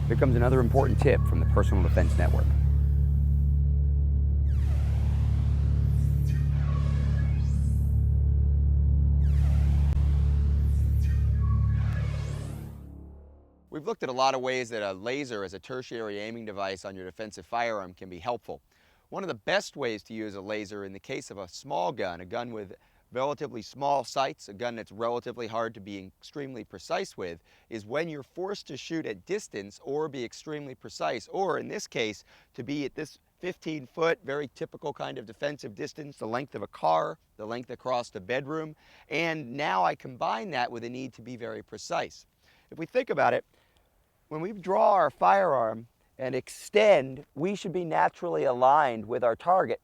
Here comes another important tip from the Personal Defense Network. We've looked at a lot of ways that a laser as a tertiary aiming device on your defensive firearm can be helpful. One of the best ways to use a laser in the case of a small gun, a gun with relatively small sights, a gun that's relatively hard to be extremely precise with, is when you're forced to shoot at distance or be extremely precise, or in this case, to be at this 15-foot, very typical kind of defensive distance, the length of a car, the length across the bedroom, and now I combine that with a need to be very precise. If we think about it, when we draw our firearm and extend, we should be naturally aligned with our target.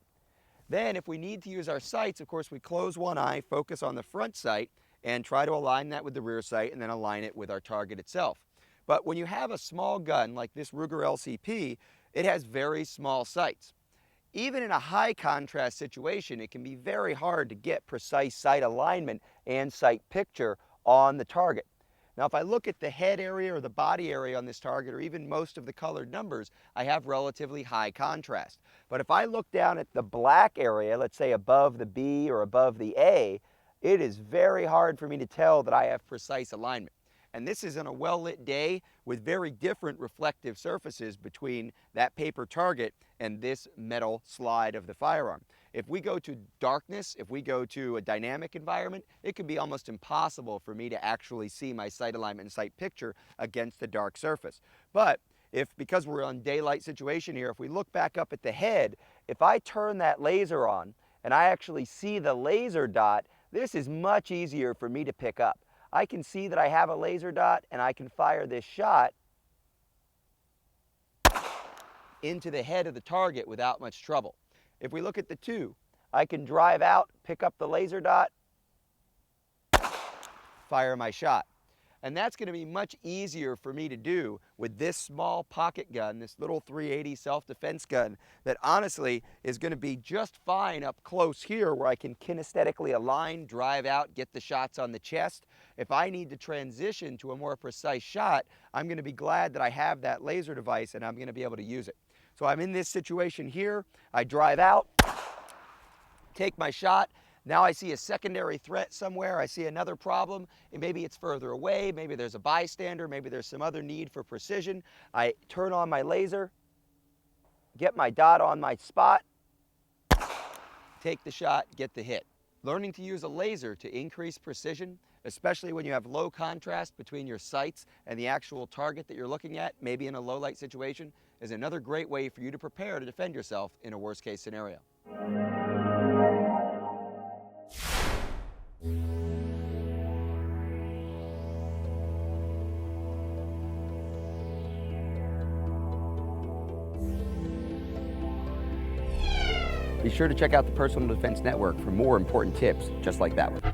Then if we need to use our sights, of course, we close one eye, focus on the front sight, and try to align that with the rear sight and then align it with our target itself. But when you have a small gun like this Ruger LCP, it has very small sights. Even in a high contrast situation, it can be very hard to get precise sight alignment and sight picture on the target. Now, if I look at the head area or the body area on this target, or even most of the colored numbers, I have relatively high contrast. But if I look down at the black area, let's say above the B or above the A, it is very hard for me to tell that I have precise alignment. And this is on a well-lit day with very different reflective surfaces between that paper target and this metal slide of the firearm. If we go to darkness, if we go to a dynamic environment, it can be almost impossible for me to actually see my sight alignment and sight picture against the dark surface. But because we're on daylight situation here, if we look back up at the head, if I turn that laser on and I actually see the laser dot, this is much easier for me to pick up. I can see that I have a laser dot and I can fire this shot into the head of the target without much trouble. If we look at the 2, I can drive out, pick up the laser dot, fire my shot. And that's going to be much easier for me to do with this small pocket gun, this little .380 self-defense gun that honestly is going to be just fine up close here where I can kinesthetically align, drive out, get the shots on the chest. If I need to transition to a more precise shot, I'm going to be glad that I have that laser device and I'm going to be able to use it. So I'm in this situation here, I drive out, take my shot. Now I see a secondary threat somewhere, I see another problem, and maybe it's further away, maybe there's a bystander, maybe there's some other need for precision. I turn on my laser, get my dot on my spot, take the shot, get the hit. Learning to use a laser to increase precision, especially when you have low contrast between your sights and the actual target that you're looking at, maybe in a low light situation, is another great way for you to prepare to defend yourself in a worst case scenario. Be sure to check out the Personal Defense Network for more important tips just like that one.